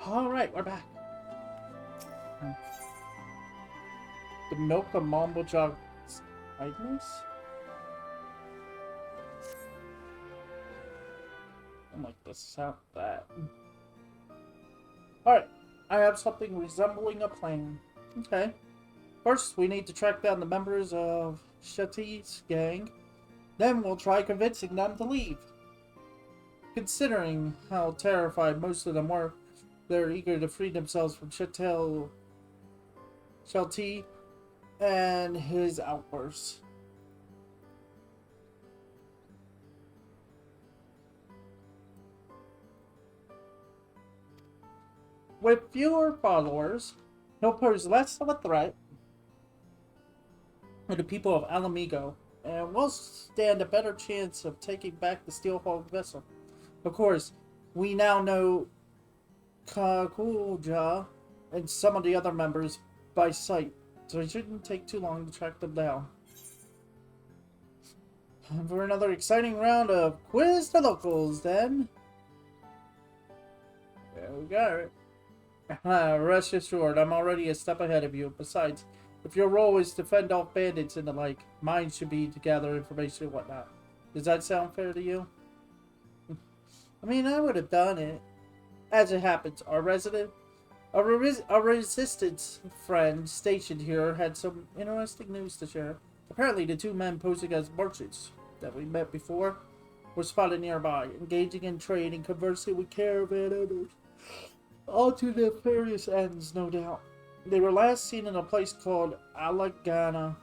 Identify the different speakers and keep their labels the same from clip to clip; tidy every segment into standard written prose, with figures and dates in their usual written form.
Speaker 1: Alright, we're back. The milk of Mambo Jog's kindness? I like the sound of that. Alright, I have something resembling a plan. Okay. First, we need to track down the members of Shati's gang. Then we'll try convincing them to leave. Considering how terrified most of them were, they're eager to free themselves from Shati and his outbursts. With fewer followers, he'll pose less of a threat to the people of Alamigo, and we'll stand a better chance of taking back the Steelhawk vessel. Of course, we now know Kakuja and some of the other members by sight, so it shouldn't take too long to track them down. Time for another exciting round of Quiz the Locals, then. There we go. Rest assured, I'm already a step ahead of you. Besides, if your role is to fend off bandits and the like, mine should be to gather information and whatnot. Does that sound fair to you? I mean, I would have done it. As it happens, our resistance friend stationed here had some interesting news to share. Apparently, the two men posing as merchants that we met before were spotted nearby, engaging in trade and conversing with caravan owners. All to nefarious ends, no doubt. They were last seen in a place called Alagana.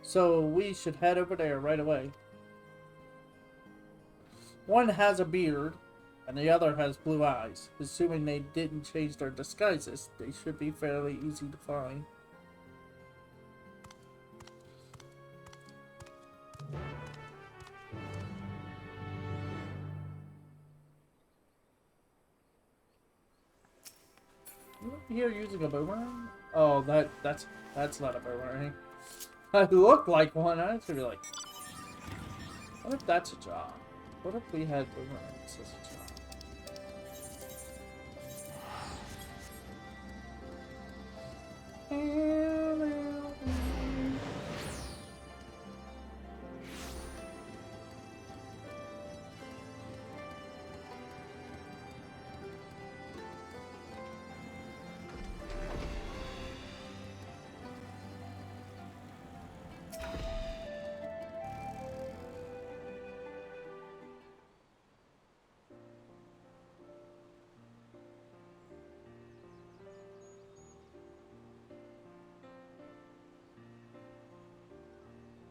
Speaker 1: So we should head over there right away. One has a beard, and the other has blue eyes. Assuming they didn't change their disguises, they should be fairly easy to find. Here using a boomerang? Oh, that's not a boomerang. I look like one. I should be like, what if that's a job? What if we had boomerangs as a job?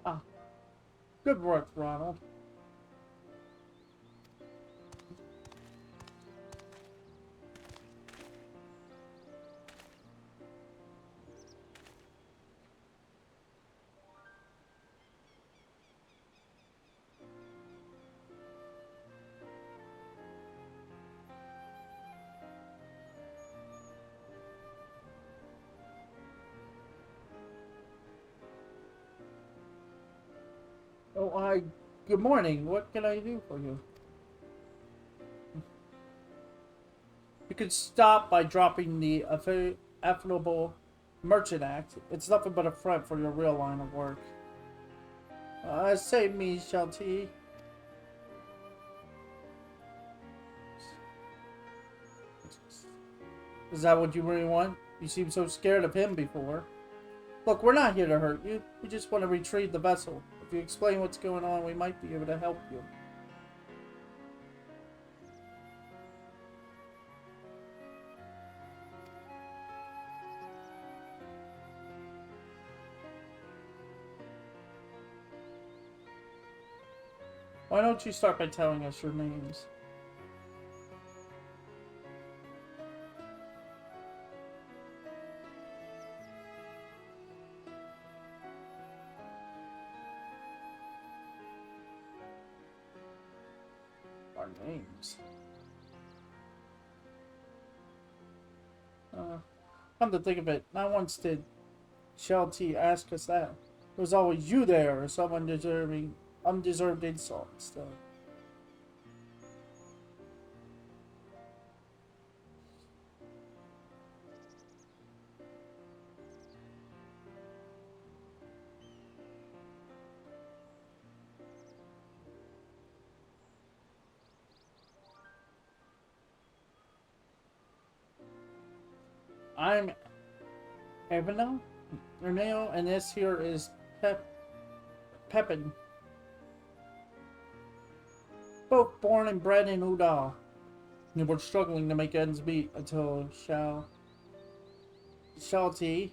Speaker 1: Ah, good work, Ronald. Oh, good morning. What can I do for you? You can stop by dropping the Affable Merchant Act. It's nothing but a front for your real line of work. Save me, Shelty. Is that what you really want? You seemed so scared of him before. Look, we're not here to hurt you. We just want to retrieve the vessel. If you explain what's going on, we might be able to help you. Why don't you start by telling us your names? Our names. Come to think of it, not once did Shelty ask us that. It was always you there, or someone undeserved insult. So. I'm Evano, Erneo, and this here is Pepin. Both born and bred in Udall. We were struggling to make ends meet until Shalti,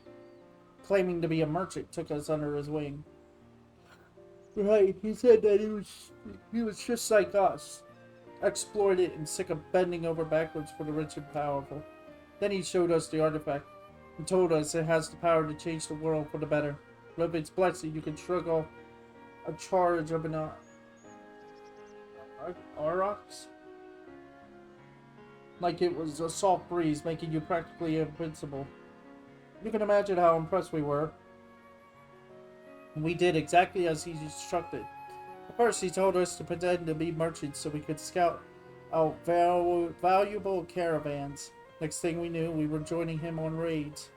Speaker 1: claiming to be a merchant, took us under his wing. Right, he said that he was just like us, exploited and sick of bending over backwards for the rich and powerful. Then he showed us the artifact and told us it has the power to change the world for the better. With its blessing, you can shrug off a charge of an Aurochs like it was a soft breeze, making you practically invincible. You can imagine how impressed we were. We did exactly as he instructed. At first, he told us to pretend to be merchants so we could scout out valuable caravans. Next thing we knew, we were joining him on raids.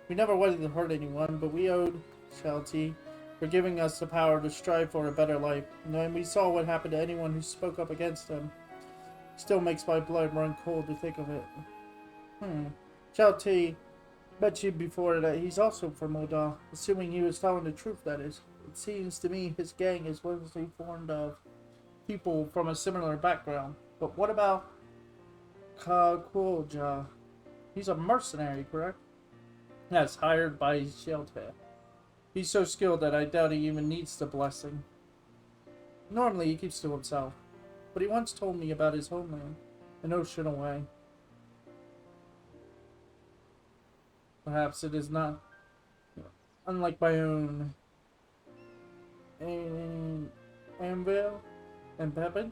Speaker 1: We never wanted to hurt anyone, but we owed Shalti for giving us the power to strive for a better life. And when we saw what happened to anyone who spoke up against him, it still makes my blood run cold to think of it. Shalti bet you before that he's also from Odal, assuming he was telling the truth, that is. It seems to me his gang is loosely formed of people from a similar background. But what about Kakulja? He's a mercenary, correct? Yes, hired by Shelter. He's so skilled that I doubt he even needs the blessing. Normally he keeps to himself, but he once told me about his homeland, an ocean away. Perhaps it is not unlike my own Anvil and Pepin.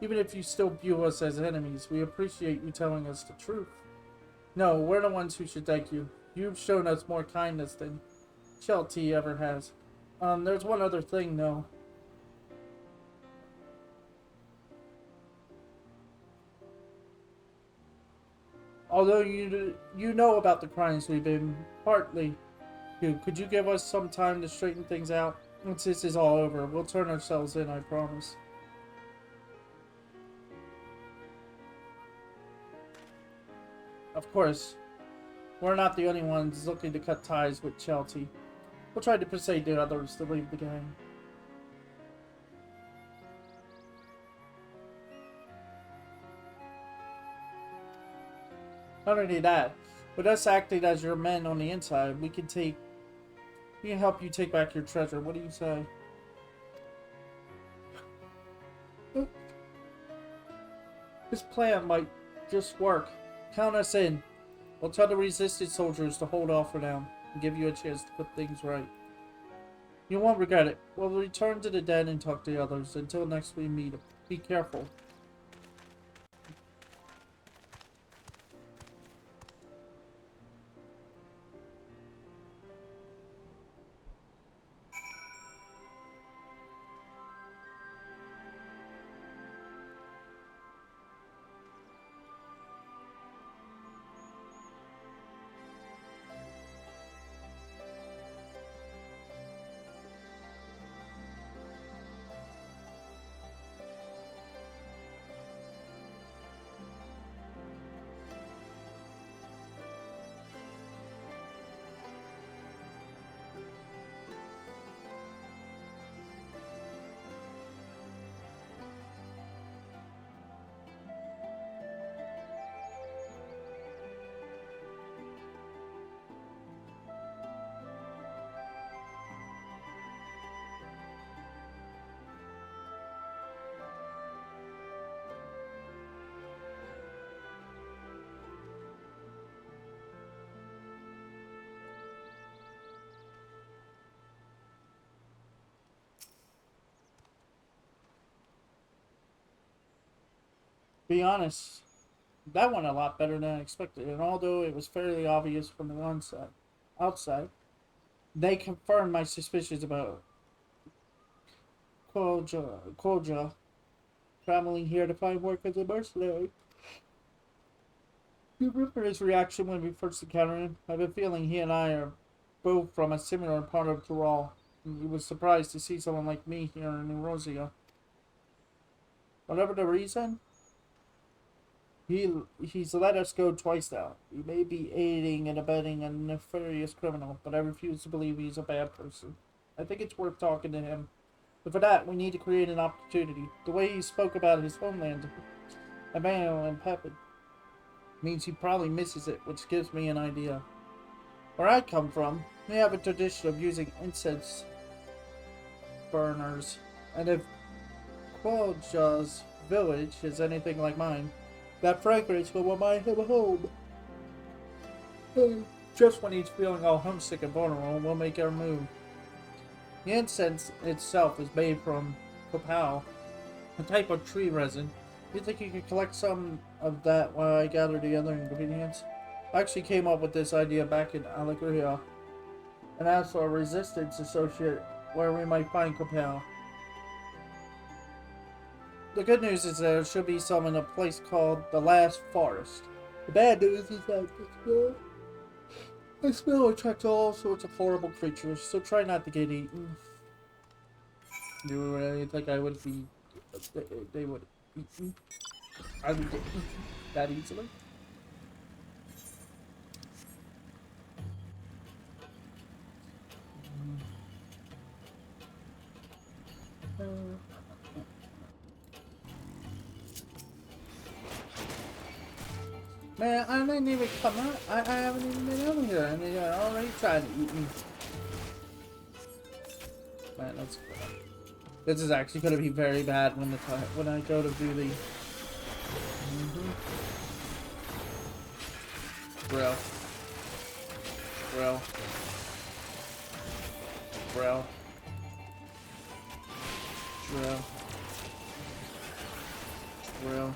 Speaker 1: Even if you still view us as enemies, we appreciate you telling us the truth. No, we're the ones who should thank you. You've shown us more kindness than Shelty ever has. There's one other thing, though. Although you know about the crimes we've been partly do, could you give us some time to straighten things out? Once this is all over, we'll turn ourselves in, I promise. Of course, we're not the only ones looking to cut ties with Shelty. We'll try to persuade the others to leave the gang. Not only that, with us acting as your men on the inside, we can help you take back your treasure. What do you say? This plan might just work. Count us in. We'll tell the resistance soldiers to hold off for now and give you a chance to put things right. You won't regret it. We'll return to the den and talk to the others. Until next we meet. Be careful. Be honest, that went a lot better than I expected, and although it was fairly obvious from the outside, they confirmed my suspicions about Koja traveling here to find work as a mercenary. You remember his reaction when we first encountered him? I have a feeling he and I are both from a similar part of Tyrol. He was surprised to see someone like me here in Erosia. Whatever the reason, He's let us go twice now. He may be aiding and abetting a nefarious criminal, but I refuse to believe he's a bad person. I think it's worth talking to him. But for that, we need to create an opportunity. The way he spoke about his homeland, Emmanuel and Pepin, means he probably misses it, which gives me an idea. Where I come from, we have a tradition of using incense burners, and if Qualjaw's village is anything like mine, that fragrance will remind him of home. Just when he's feeling all homesick and vulnerable, we'll make our move. The incense itself is made from copal, a type of tree resin. You think you could collect some of that while I gather the other ingredients? I actually came up with this idea back in Alegria, and asked for a resistance associate where we might find copal. The good news is there should be some in a place called the Last Forest. The bad news is that the smell attracts all sorts of horrible creatures, so try not to get eaten. You really think I would be... They would eat me? I would get eaten that easily? Man, I didn't even come out. I haven't even been over here, and they're already trying to eat me. Man, that's good. This is actually going to be very bad when I go to do the Bro. Bro. Bro. Bro. Bro.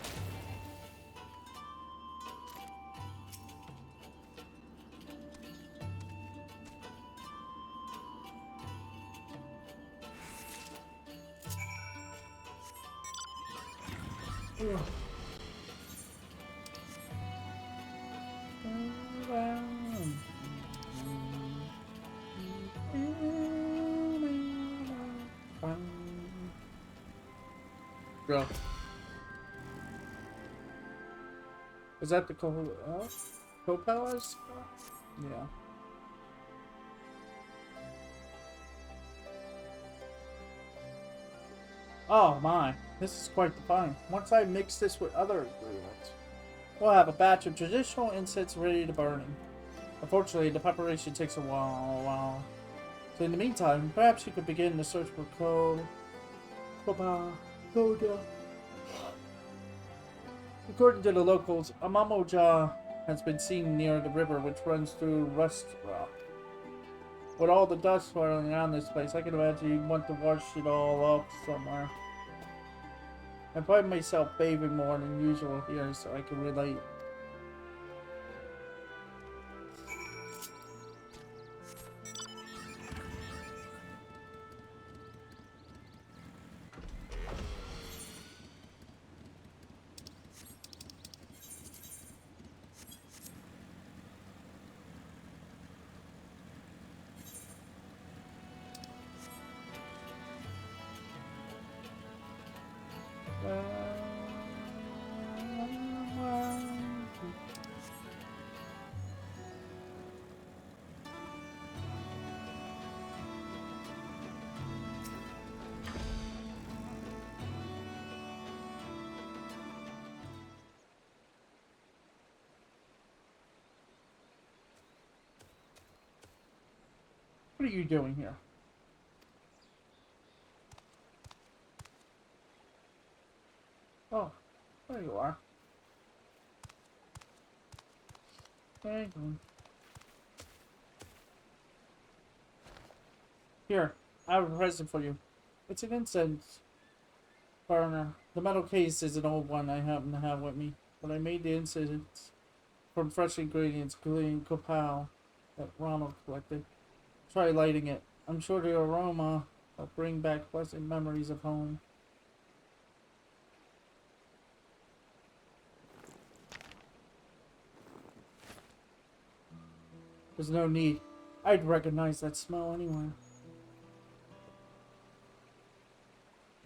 Speaker 1: Bro. Is that the co-palace? Yeah. Oh my, this is quite the find. Once I mix this with other ingredients, we'll have a batch of traditional incense ready to burn. Unfortunately, the preparation takes a while. So in the meantime, perhaps you could begin the search for Koda. According to the locals, a Mamoja has been seen near the river which runs through Rust Rock. With all the dust swirling around this place, I can imagine you'd want to wash it all off somewhere. I find myself bathing more than usual here, so I can relate. What are you doing here? Oh, there you are. There you go. Here, I have a present for you. It's an incense burner. The metal case is an old one I happen to have with me, but I made the incense from fresh ingredients, including copal that Ronald collected. Try lighting it. I'm sure the aroma will bring back pleasant memories of home. There's no need. I'd recognize that smell anywhere.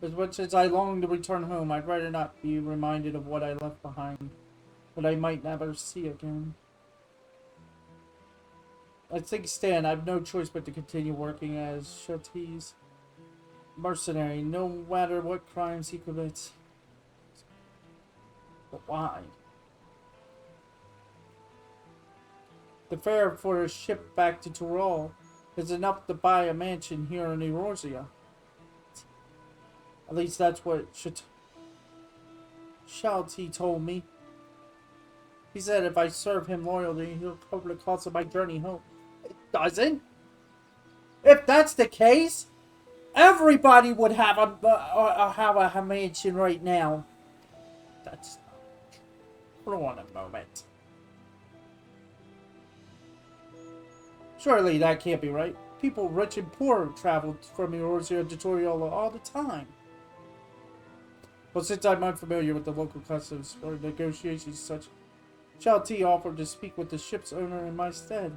Speaker 1: As much as I long to return home, I'd rather not be reminded of what I left behind. that I might never see again. As things stand, I have no choice but to continue working as Shalti's mercenary, no matter what crimes he commits. But why? The fare for a ship back to Tyrol is enough to buy a mansion here in Eorzea. At least that's what Shalti told me. He said if I serve him loyally, he'll cover the cost of my journey home. It doesn't. If that's the case, everybody would have a mansion right now. That's hold on a moment. Surely that can't be right. People rich and poor travel from Eorzea to Toriola all the time. But since I'm unfamiliar with the local customs or negotiations such, Shalti offered to speak with the ship's owner in my stead.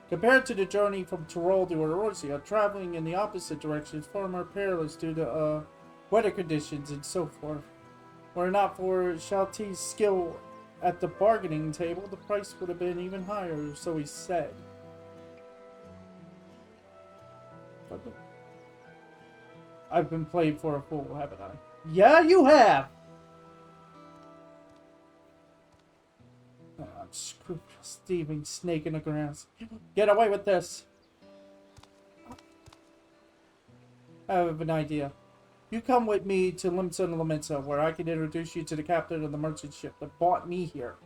Speaker 1: Compared to the journey from Tyrol to Eorzea, traveling in the opposite direction is far more perilous due to weather conditions and so forth. Were it not for Shalti's skill at the bargaining table, the price would have been even higher, so he said. I've been played for a fool, haven't I? Yeah, you have! Unscrupulous thieving snake in the grass. Get away with this! I have an idea. You come with me to Limsa, where I can introduce you to the captain of the merchant ship that brought me here.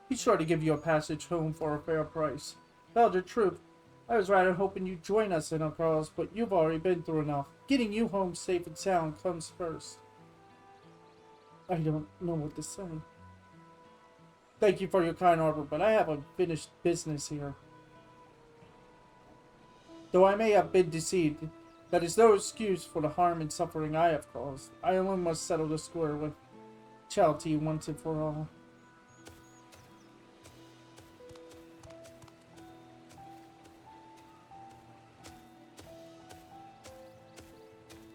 Speaker 1: He's sure to give you a passage home for a fair price. Tell the truth, I was rather hoping you'd join us in our cause, but you've already been through enough. Getting you home safe and sound comes first. I don't know what to say. Thank you for your kind offer, but I have unfinished business here. Though I may have been deceived, that is no excuse for the harm and suffering I have caused. I alone must settle the score with Shalti once and for all.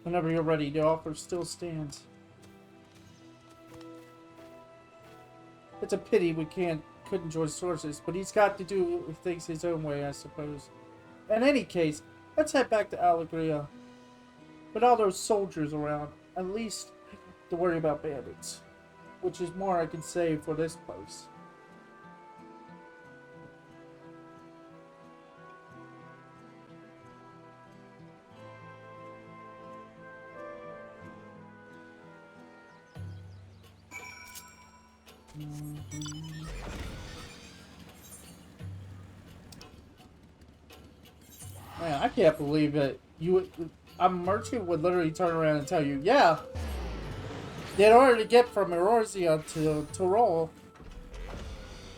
Speaker 1: Whenever you're ready, the offer still stands. It's a pity we couldn't join sources, but he's got to do things his own way, I suppose. In any case, let's head back to Alegria. With all those soldiers around, at least I don't have to worry about bandits. Which is more I can say for this place. Man, I can't believe that a merchant would literally turn around and tell you, yeah, in order to get from Eorzea to Tyrol,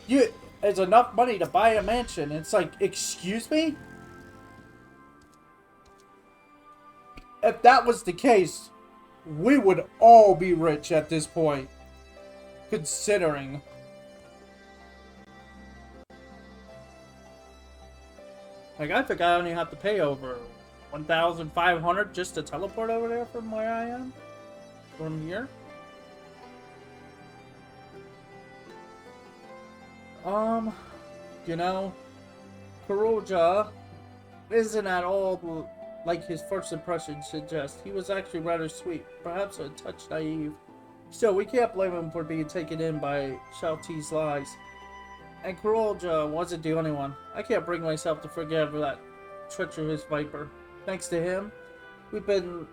Speaker 1: there's enough money to buy a mansion. It's like, excuse me? If that was the case, we would all be rich at this point. Considering. Like, I think I only have to pay over 1,500 just to teleport over there from where I am. From here. You know, Kuroja isn't at all like his first impression suggests. He was actually rather sweet, perhaps a touch naive. Still, we can't blame him for being taken in by Shalti's lies. And Kuroja wasn't the only one. I can't bring myself to forgive that treacherous viper. Thanks to him, we've been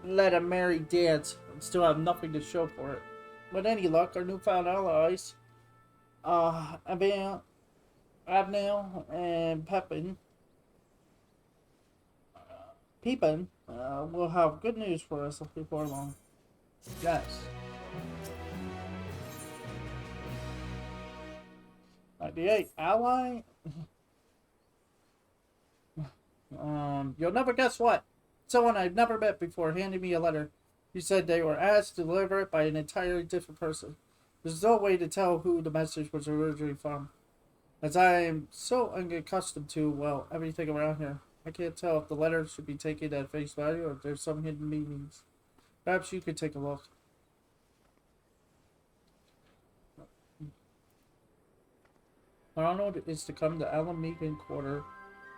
Speaker 1: led a merry dance and still have nothing to show for it. With any luck, our newfound allies, Abnel and Pepin, will have good news for us before long. Yes. 98. Ally? You'll never guess what. Someone I've never met before handed me a letter. He said they were asked to deliver it by an entirely different person. There's no way to tell who the message was originally from. As I am so unaccustomed to, well, everything around here, I can't tell if the letter should be taken at face value or if there's some hidden meanings. Perhaps you could take a look. Arnold is to come to Alamegan Quarter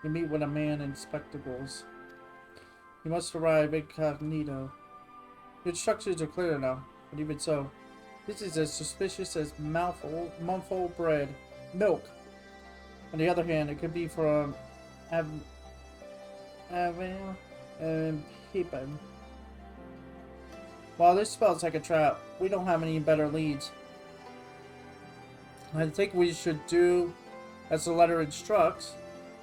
Speaker 1: and meet with a man in spectacles. He must arrive incognito. Your instructions are clear now, but even so, this is as suspicious as month-old bread. Milk. On the other hand, it could be from Avon and Peepin. While this smells like a trap, we don't have any better leads. I think we should do as the letter instructs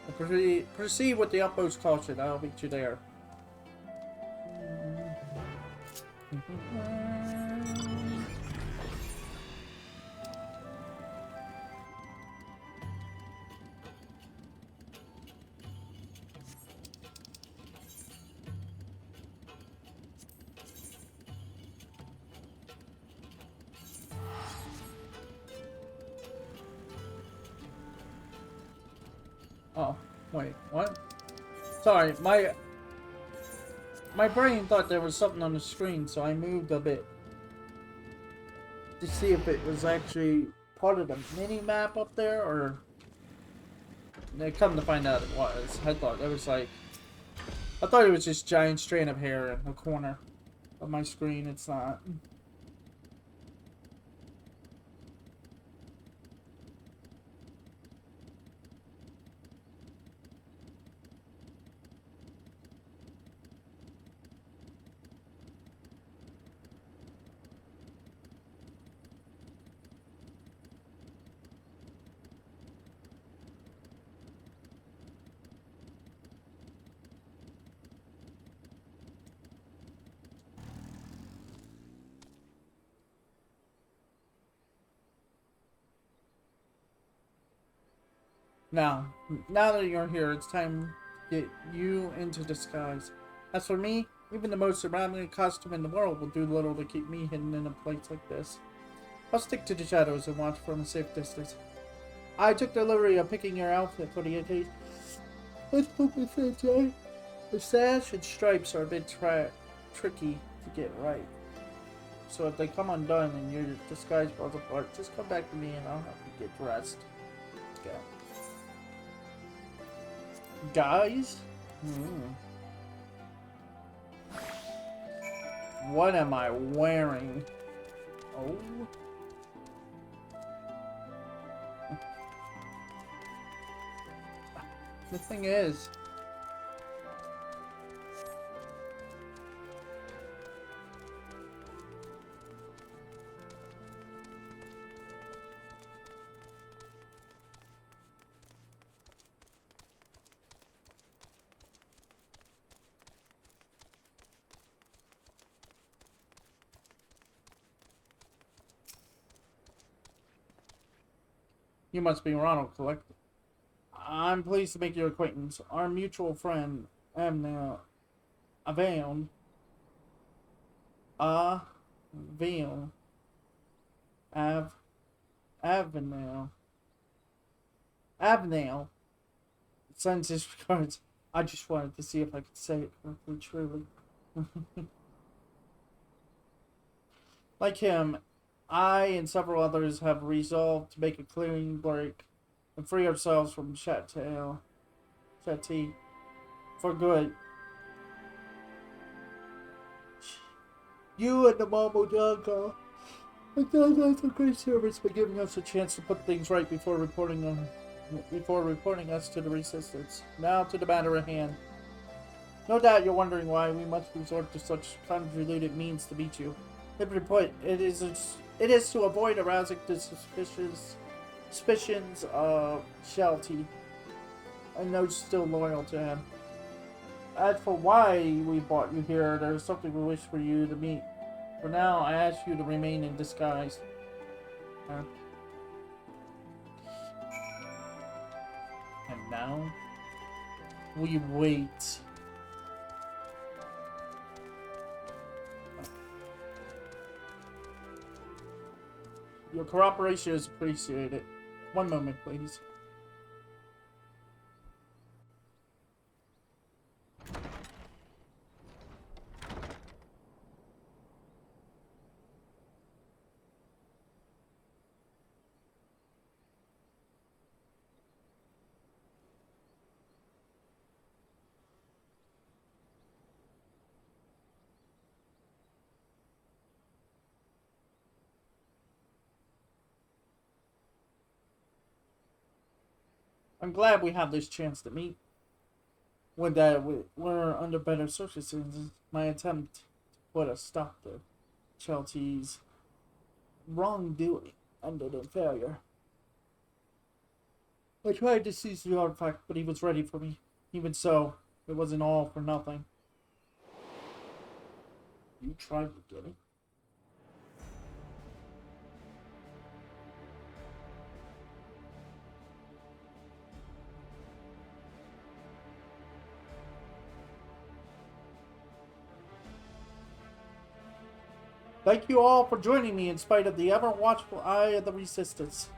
Speaker 1: and proceed with the utmost caution. I'll meet you there. Oh, wait, what? Sorry, my brain thought there was something on the screen, so I moved a bit to see if it was actually part of the mini map up there, or they come to find out it was. I thought it was like, I thought it was just giant strand of hair in the corner of my screen. It's not. Now that you're here, it's time to get you into disguise. As for me, even the most surrounding costume in the world will do little to keep me hidden in a place like this. I'll stick to the shadows and watch from a safe distance. I took the liberty of picking your outfit for the occasion. Let's hope it's okay. The sash and stripes are a bit tricky to get right. So if they come undone and your disguise falls apart, just come back to me and I'll help you get dressed. Let's go. Guys? What am I wearing? Oh. The thing is, you must be Ronald Collector. I'm pleased to make your acquaintance. Our mutual friend, Avenel. Avenel. Avenel sends his regards. I just wanted to see if I could say it correctly, truly. Like him, I and several others have resolved to make a clean break and free ourselves from Chatty for good. You and the Mambo Jungle have done us a great service by giving us a chance to put things right before reporting us to the Resistance. Now to the matter at hand. No doubt you're wondering why we must resort to such convoluted means to meet you. Simply put, it is to avoid arousing the suspicions of Shelty and those still loyal to him. As for why we brought you here, there is something we wish for you to meet. For now, I ask you to remain in disguise. And now, we wait. Your cooperation is appreciated. One moment, please. I'm glad we have this chance to meet. When we're under better circumstances, my attempt to put a stop to Chelsea's wrongdoing ended in failure. I tried to seize the artifact, but he was ready for me. Even so, it wasn't all for nothing. You tried to get it. Thank you all for joining me in spite of the ever-watchful eye of the Resistance.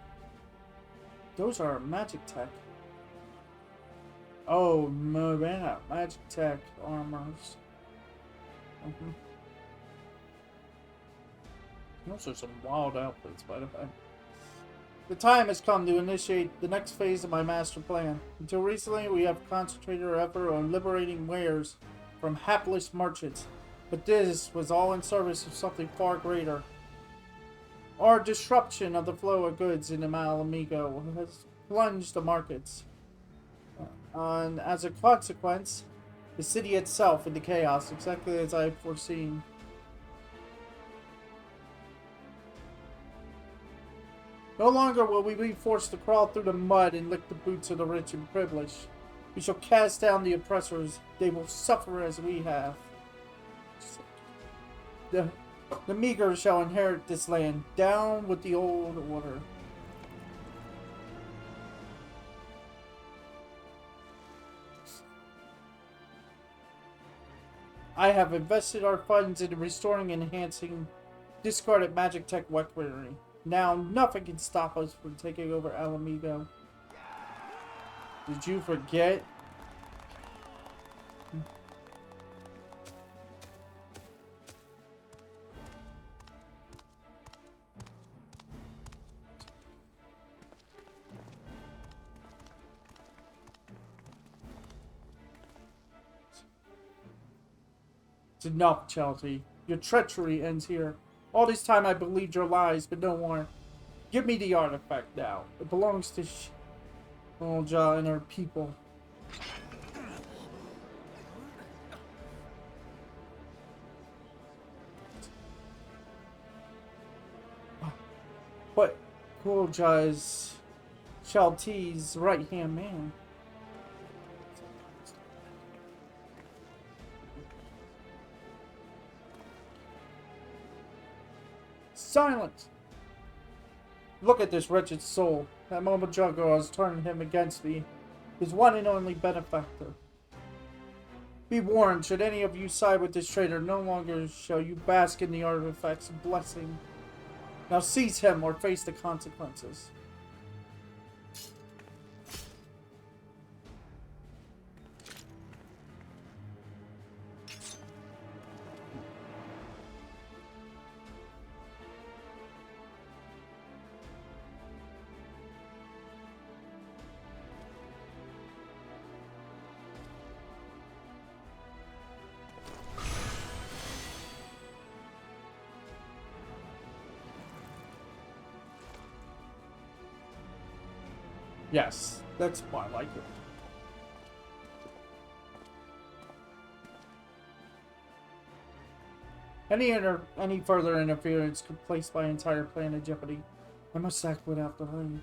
Speaker 1: Those are magic tech. Oh, man, magic tech armors. Those are some wild outfits, by the way. The time has come to initiate the next phase of my master plan. Until recently, we have concentrated our effort on liberating wares from hapless merchants. But this was all in service of something far greater. Our disruption of the flow of goods in Amigo has plunged the markets. And as a consequence, the city itself into chaos, exactly as I had foreseen. No longer will we be forced to crawl through the mud and lick the boots of the rich and privileged. We shall cast down the oppressors. They will suffer as we have. The meager shall inherit this land. Down with the old order. I have invested our funds in restoring and enhancing discarded magic tech weaponry. Now nothing can stop us from taking over Alamigo. Did you forget? It's enough, Chelsea. Your treachery ends here. All this time I believed your lies, but no more. Give me the artifact now. It belongs to Olja and her people. But Olja is Chelsea's right-hand man. Silence! Look at this wretched soul. That moment ago has turned him against me, his one and only benefactor. Be warned, should any of you side with this traitor, no longer shall you bask in the artifact's blessing. Now seize him or face the consequences. Yes, that's more like it. Any further interference could place my entire plan in jeopardy. I must act without delay.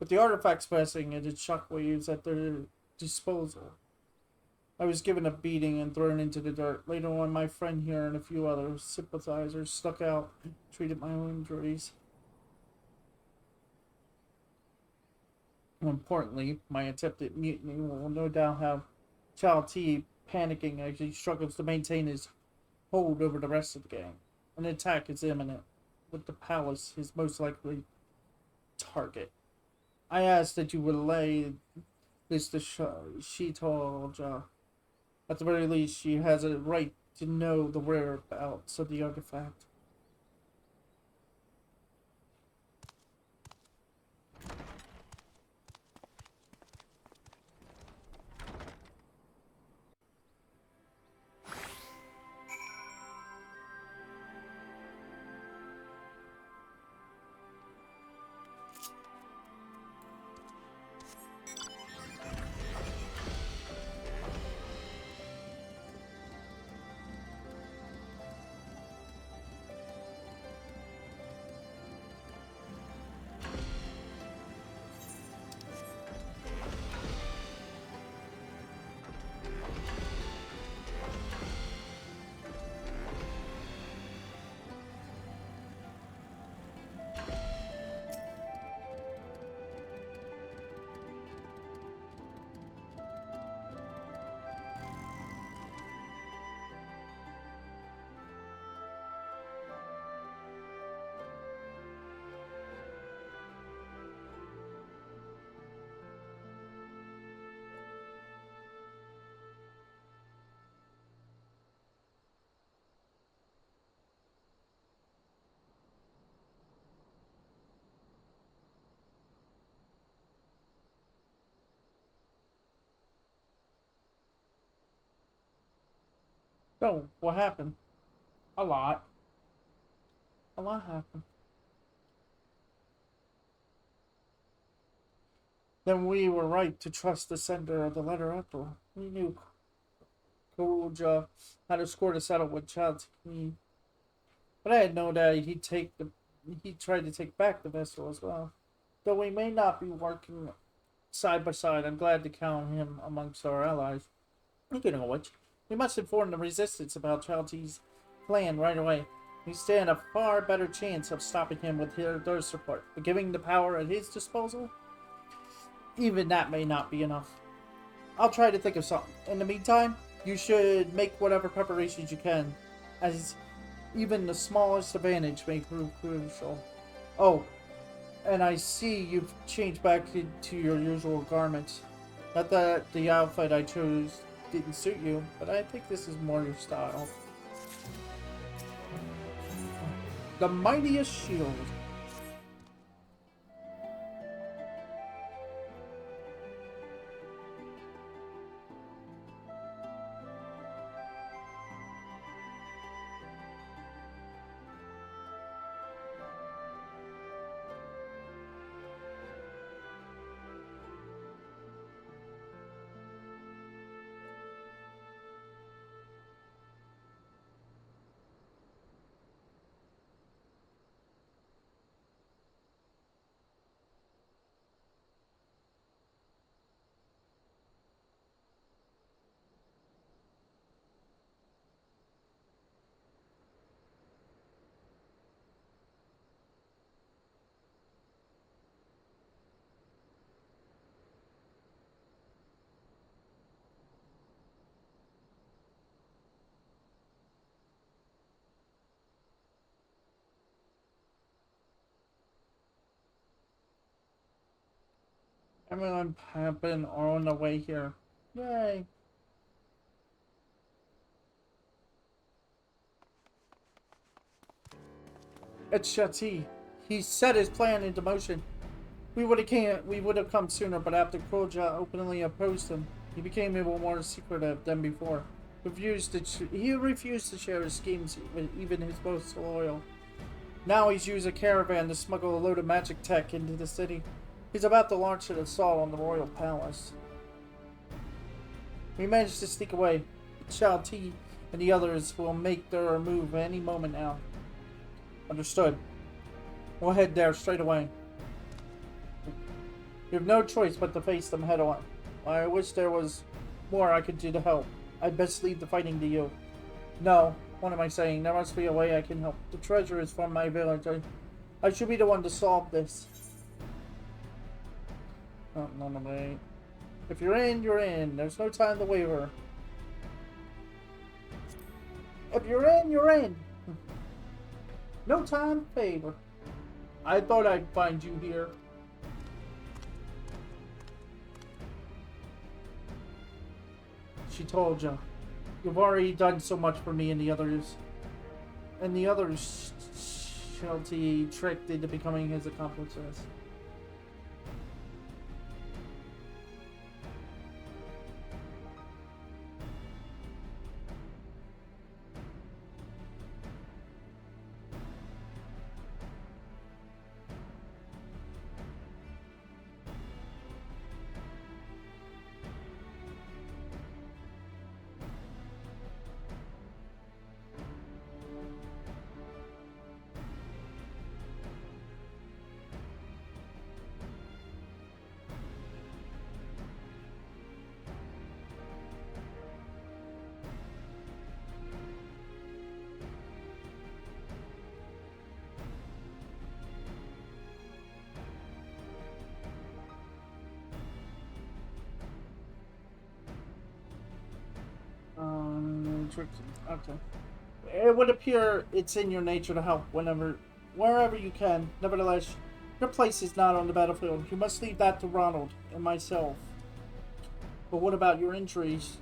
Speaker 1: With the artifacts passing and its shockwaves at their disposal, I was given a beating and thrown into the dirt. Later on, my friend here and a few other sympathizers stuck out and treated my own injuries. More importantly, my attempted mutiny will no doubt have Chao T panicking as he struggles to maintain his hold over the rest of the gang. An attack is imminent, with the palace his most likely target. I ask that you relay this to Shitolja. At the very least, she has a right to know the whereabouts of the artifact. So, what happened? A lot. A lot happened. Then we were right to trust the sender of the letter after all. We knew Koja had a score to settle with Child's Queen. But I had known that he tried to take back the vessel as well. Though we may not be working side by side, I'm glad to count him amongst our allies. Speaking of which, we must inform the resistance about Chalti's plan right away. We stand a far better chance of stopping him with their support, but giving the power at his disposal, even that may not be enough. I'll try to think of something. In the meantime, you should make whatever preparations you can, as even the smallest advantage may prove crucial. Oh, and I see you've changed back into your usual garments. Not that the outfit I chose didn't suit you, but I think this is more your style. The mightiest shield. Everyone happened on the way here. Yay! It's Shati. He set his plan into motion. We would have come sooner, but after Koja openly opposed him, he became even more secretive than before. He refused to share his schemes with even his most loyal. Now he's used a caravan to smuggle a load of magic tech into the city. He's about to launch an assault on the royal palace. We managed to sneak away. Shao Ti and the others will make their move any moment now. Understood. We'll head there straight away. You have no choice but to face them head on. I wish there was more I could do to help. I'd best leave the fighting to you. No, what am I saying? There must be a way I can help. The treasure is from my village. I should be the one to solve this. Oh, no, wait. If you're in, you're in. There's no time to waver. If you're in, you're in. No time to favor. I thought I'd find you here. She told you. You've already done so much for me and the others. And the others Shelty tricked into becoming his accomplices. Okay. It would appear it's in your nature to help wherever you can. Nevertheless, your place is not on the battlefield. You must leave that to Ronald and myself. But what about your injuries?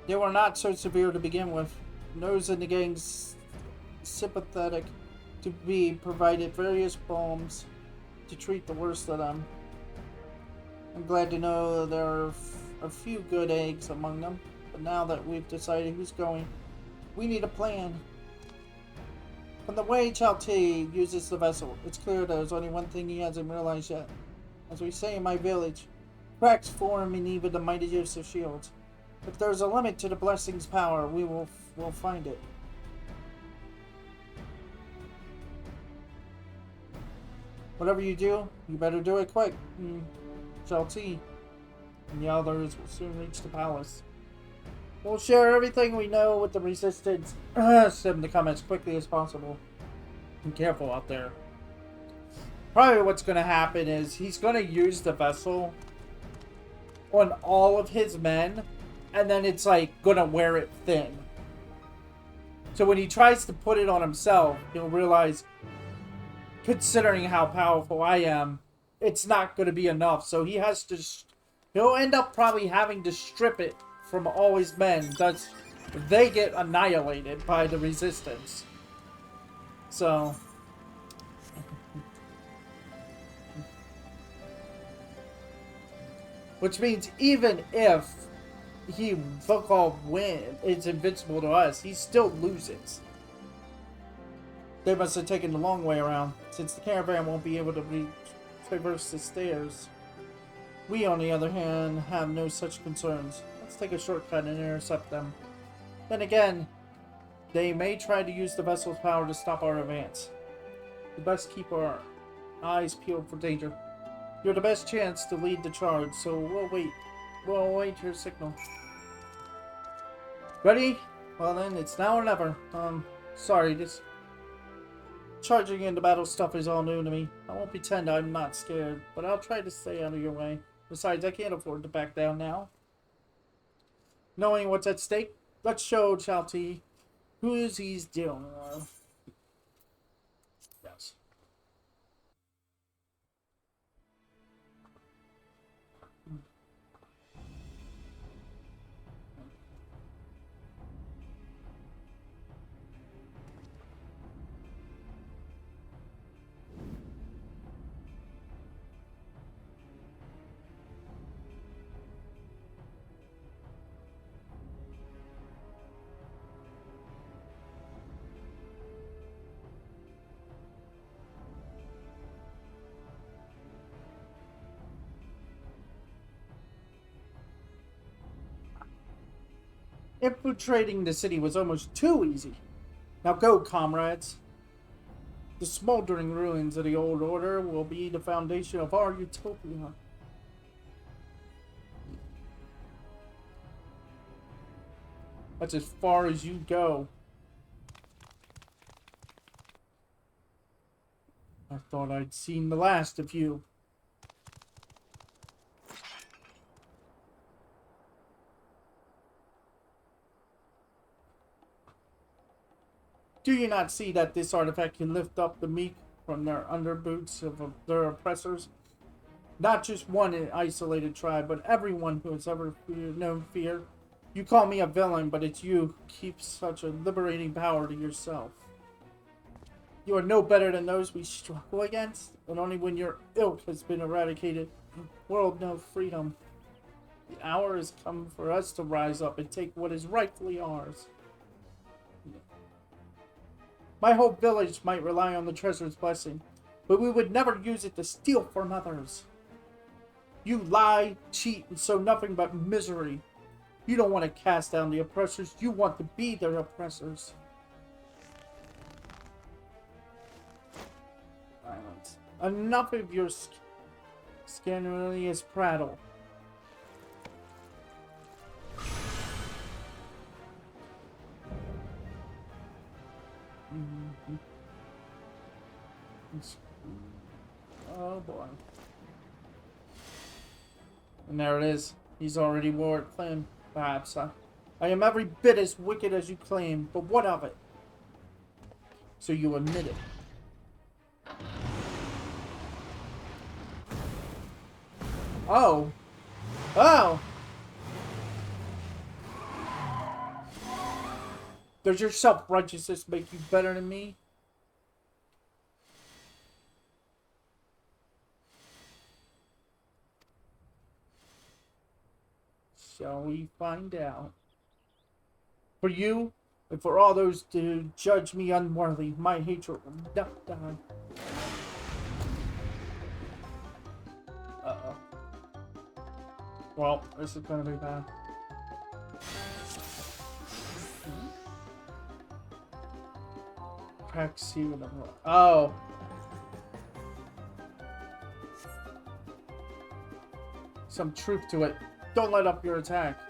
Speaker 1: They were not so severe to begin with. Those in the gang's sympathetic to be provided various balms to treat the worst of them. I'm glad to know there are a few good eggs among them. But now that we've decided who's going, we need a plan. From the way Chalti uses the vessel, it's clear there's only one thing he hasn't realized yet. As we say in my village, cracks form in even the mightiest of shields. If there's a limit to the blessing's power, we'll find it. Whatever you do, you better do it quick. Chalti and the others will soon reach the palace. We'll share everything we know with the resistance. Send the comments quickly as possible. Be careful out there. Probably what's going to happen is he's going to use the vessel on all of his men, and then it's like going to wear it thin. So when he tries to put it on himself, he'll realize, considering how powerful I am, it's not going to be enough. So he has to, he'll end up probably having to strip it from all his men. Thus, they get annihilated by the resistance. So, which means even if he so-called win, it's invincible to us, he still loses. They must have taken the long way around, since the caravan won't be able to traverse the stairs. We, on the other hand, have no such concerns. Let's take a shortcut and intercept them. Then again, they may try to use the vessel's power to stop our advance. We best keep our eyes peeled for danger. You're the best chance to lead the charge, so we'll wait. We'll await your signal. Ready? Well then, it's now or never. Sorry, this charging into battle stuff is all new to me. I won't pretend I'm not scared, but I'll try to stay out of your way. Besides, I can't afford to back down now. Knowing what's at stake, let's show Chalti who he's dealing with. Yes. Infiltrating the city was almost too easy. Now go, comrades. The smoldering ruins of the old order will be the foundation of our utopia. That's as far as you go. I thought I'd seen the last of you. Do you not see that this artifact can lift up the meek from their underboots of their oppressors? Not just one isolated tribe, but everyone who has ever known fear. You call me a villain, but it's you who keeps such a liberating power to yourself. You are no better than those we struggle against, and only when your ilk has been eradicated, the world knows freedom. The hour has come for us to rise up and take what is rightfully ours. My whole village might rely on the treasure's blessing, but we would never use it to steal from others. You lie, cheat, and sow nothing but misery. You don't want to cast down the oppressors, you want to be their oppressors. Violence. Enough of your scandalous prattle. Oh boy. And there it is. He's already wore it claim. Perhaps I am every bit as wicked as you claim, but what of it? So you admit it. Oh. Oh! Does your self-righteousness make you better than me? Shall we find out? For you, and for all those who judge me unworthy, my hatred will not die. Uh-oh. Well, this is gonna be bad. Oh. Some truth to it. Don't let up your attack.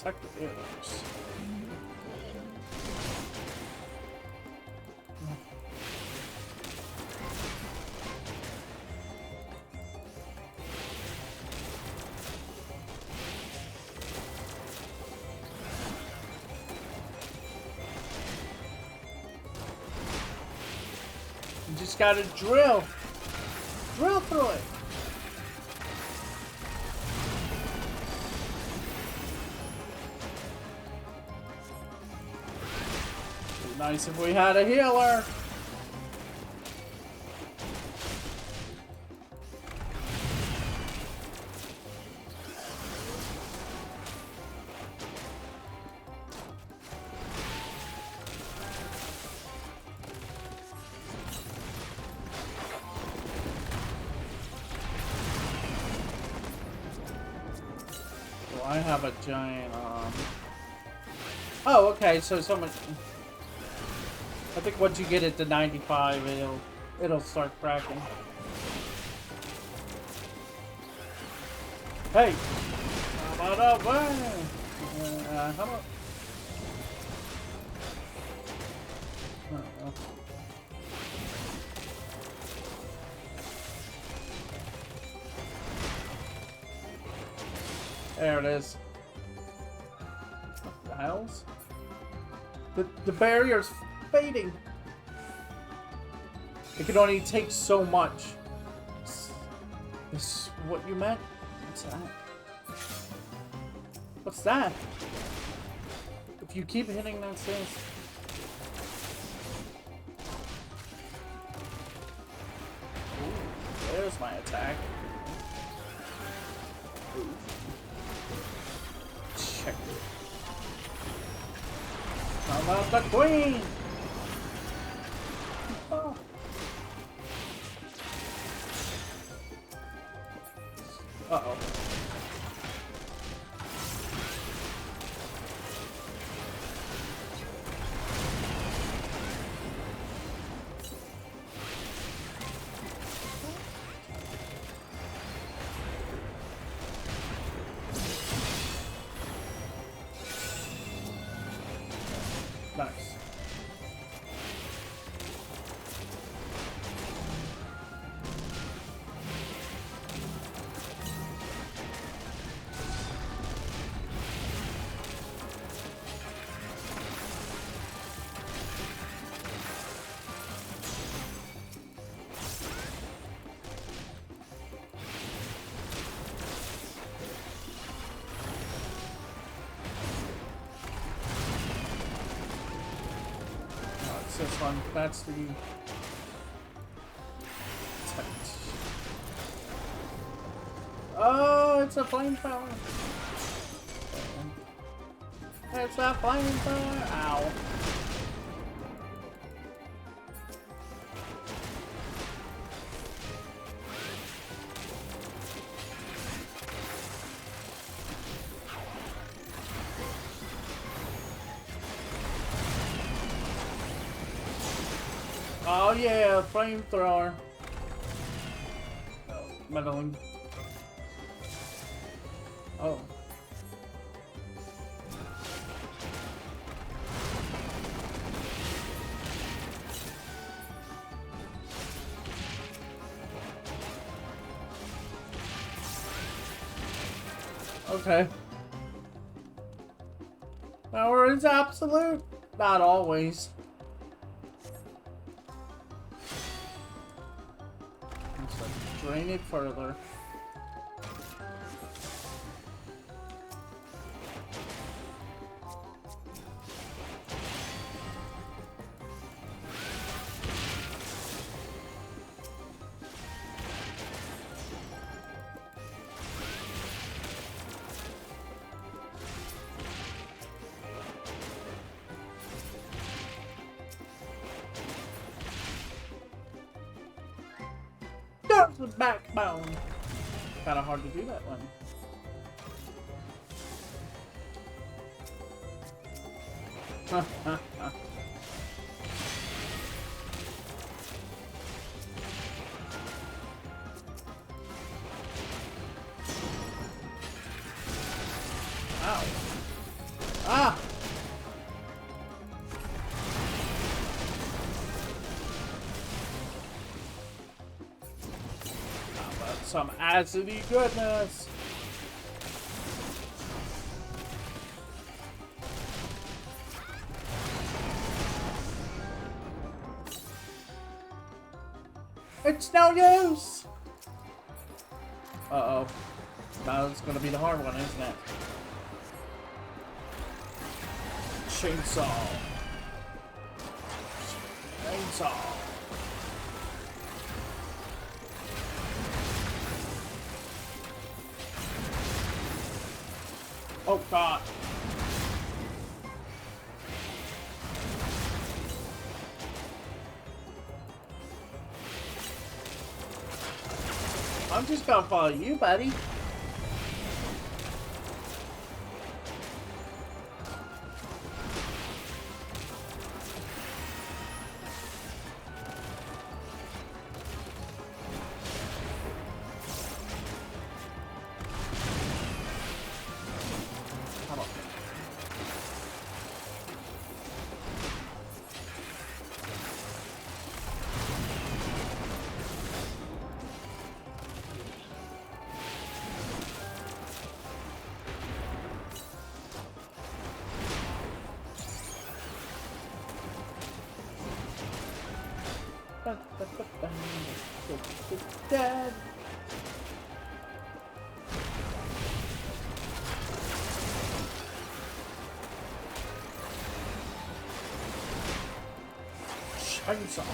Speaker 1: Attack the arrows. You just gotta drill. Drill through it. Be nice if we had a healer. I have a giant, Oh, okay, so someone... I think once you get it to 95, it'll start cracking. Hey! How about up? How about... There it is. What the hell's? The barrier's fading. It can only take so much. Is what you meant? What's that? What's that? If you keep hitting that says. Ooh, there's my attack. Ooh. Check it. How about the queen? Oh. Uh-oh. Nice. This one, that's the oh, it's a flamethrower. It's a flamethrower. Ow. Oh yeah, flamethrower. Oh, meddling. Oh. Okay. Power is absolute. Not always. Drain it further. Arms with backbone. Kind of hard to do that one. Ow. Ah! How about some acidy goodness? It's no use! Uh-oh. Now it's gonna be the hard one, isn't it? Chainsaw. Chainsaw. Oh God. I'm just gonna follow you, buddy. Come on. Dead. Chainsaw.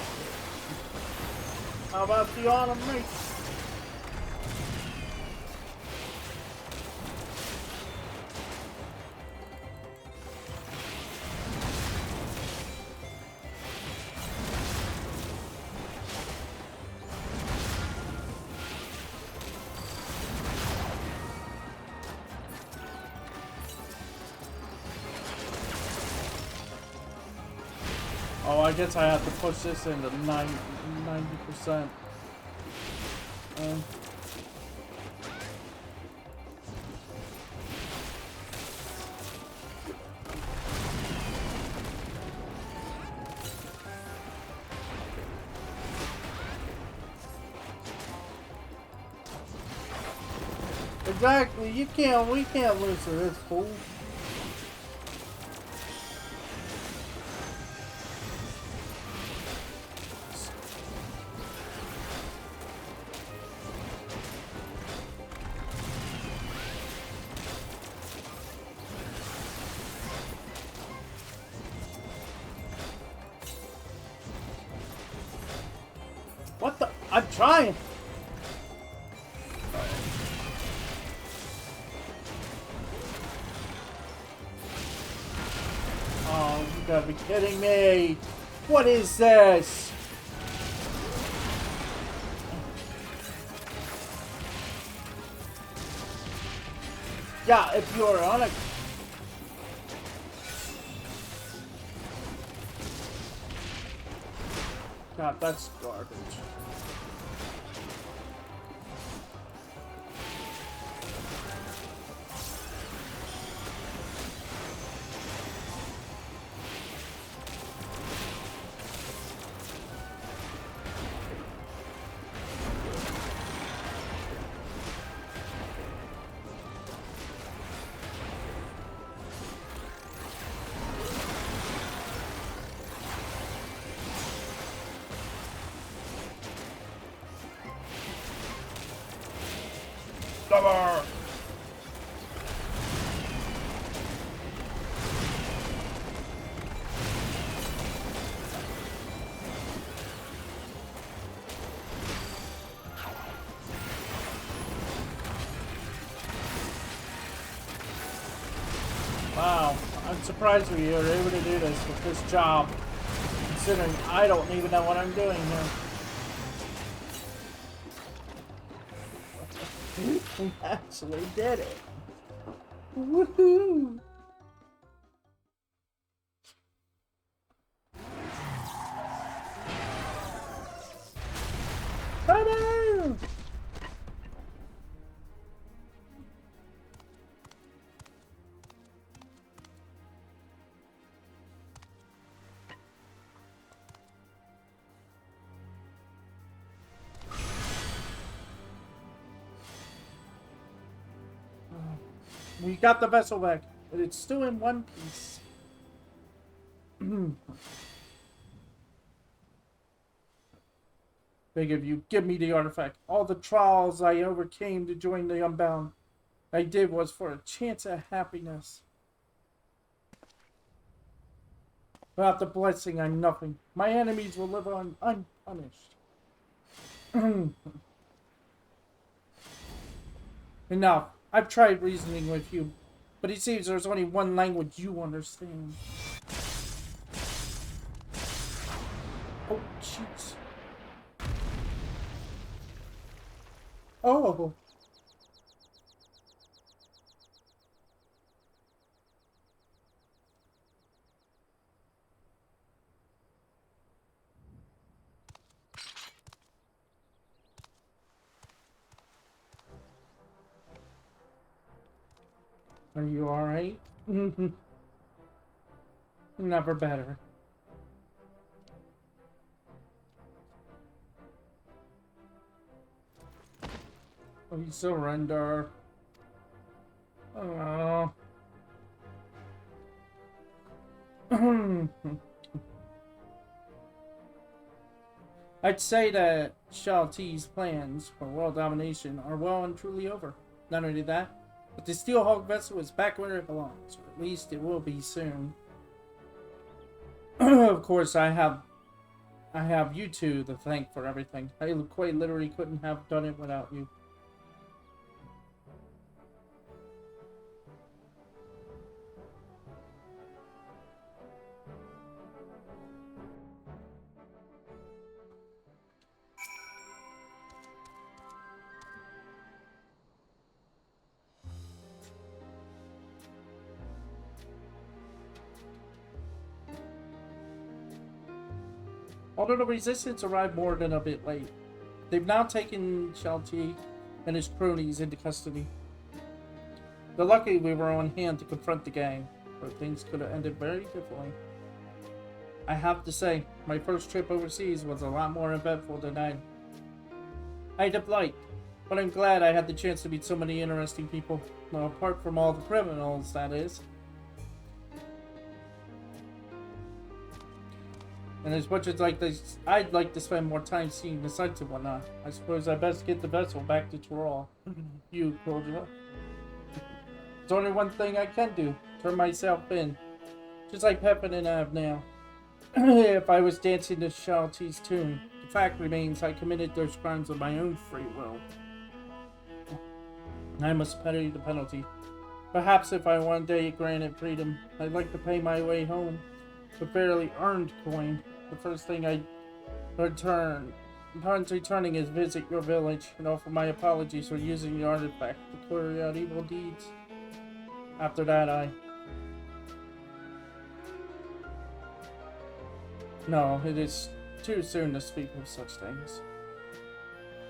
Speaker 1: How about the automation? Oh, I guess I have to push this into 90%. Exactly, we can't lose to this fool. What the? I'm trying! Oh, you gotta be kidding me! What is this? Yeah, if you're on a... God, that's garbage. Cover! Wow, I'm surprised we were able to do this with this job, considering I don't even know what I'm doing here. We actually did it. Woohoo! Ta-da! We got the vessel back, but it's still in one piece. Beg of you, give me the artifact. All the trials I overcame to join the Unbound, I did was for a chance at happiness. Without the blessing, I'm nothing. My enemies will live on unpunished. Enough. I've tried reasoning with you, but it seems there's only one language you understand. Oh, jeez. Oh. Are you alright? Never better. We surrender. Oh. I'd say that Shao Ti's plans for world domination are well and truly over. Not only that, but the Steelhawk vessel is back where it belongs, or at least it will be soon. Of course, I have you two to thank for everything. I quite literally couldn't have done it without you. Although the resistance arrived more than a bit late, they've now taken Shao Ti and his cronies into custody. They're lucky we were on hand to confront the gang, or things could have ended very differently. I have to say, my first trip overseas was a lot more eventful than I'd have liked, but I'm glad I had the chance to meet so many interesting people, well, apart from all the criminals, that is. And as much as I'd like to spend more time seeing the sights and whatnot, I suppose I best get the vessel back to Tyrol. You, Claudia. There's only one thing I can do, turn myself in. Just like Pepin and I have now. If I was dancing to Shao Ti's tune, the fact remains I committed those crimes of my own free will. I must pay the penalty. Perhaps if I one day granted freedom, I'd like to pay my way home. With barely earned coin, the first thing I returning is visit your village and offer my apologies for using the artifact to carry out evil deeds. After that, No, it is too soon to speak of such things.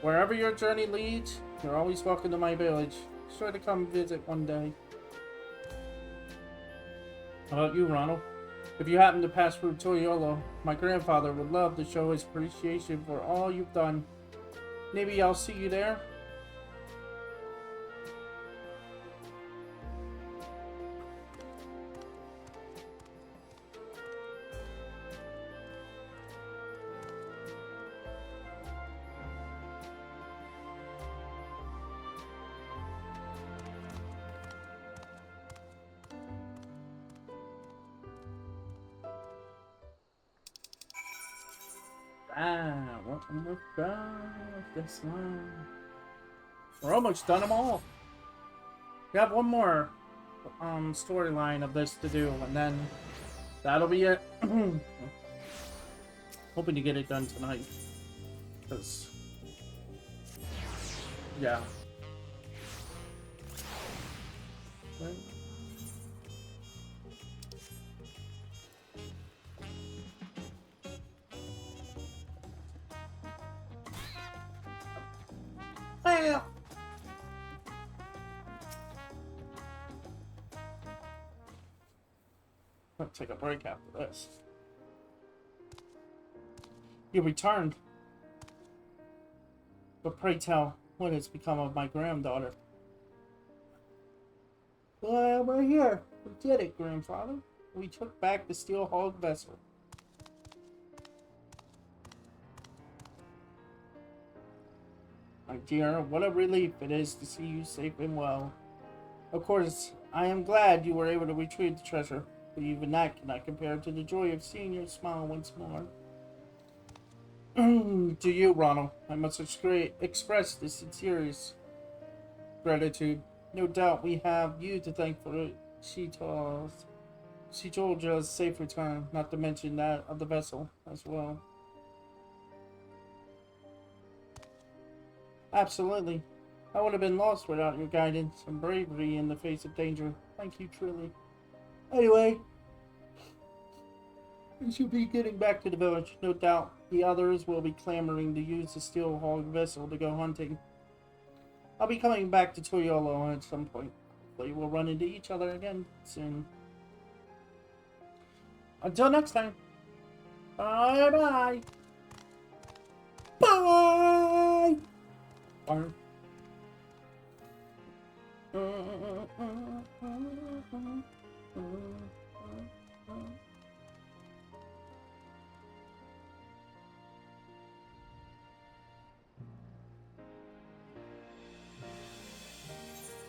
Speaker 1: Wherever your journey leads, you're always welcome to my village. Be sure to come visit one day. How about you, Ronald? If you happen to pass through Toyolo, my grandfather would love to show his appreciation for all you've done. Maybe I'll see you there? This one. We're almost done them all. We have one more storyline of this to do, and then that'll be it. Hoping to get it done tonight. Because, yeah. Right. Well, I'll take a break after this. You returned. But pray tell, what has become of my granddaughter? Well, we're here. We did it, grandfather. We took back the steel hog vessel. My dear, what a relief it is to see you safe and well. Of course, I am glad you were able to retrieve the treasure, but even that cannot compare to the joy of seeing your smile once more. To you, Ronald, I must express the sincerest gratitude. No doubt we have you to thank for it. She told you a safe return, not to mention that of the vessel as well. Absolutely. I would have been lost without your guidance and bravery in the face of danger. Thank you, truly. Anyway, we should be getting back to the village. No doubt the others will be clamoring to use the steel hog vessel to go hunting. I'll be coming back to Toyolo at some point. Hopefully we'll run into each other again soon. Until next time. Bye-bye. Bye! Bye.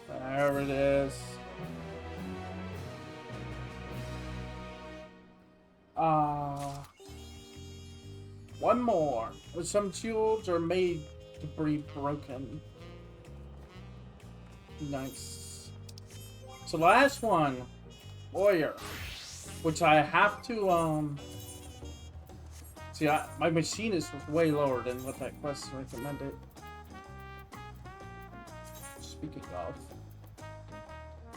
Speaker 1: There it is. One more. Some shields are made to be broken. Nice. So last one, warrior, which I have to see. My machinist was way lower than what that quest recommended. Speaking of,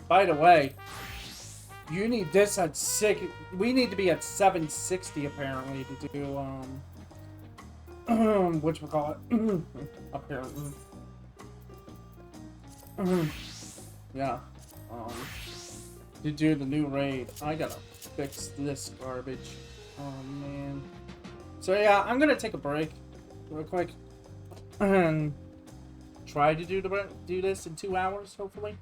Speaker 1: by the way, you need this at 6. We need to be at 760 apparently to do whatchamacallit. Apparently. Yeah. To do the new raid. I gotta fix this garbage. Oh man. So yeah, I'm gonna take a break real quick and try to do this in 2 hours, hopefully.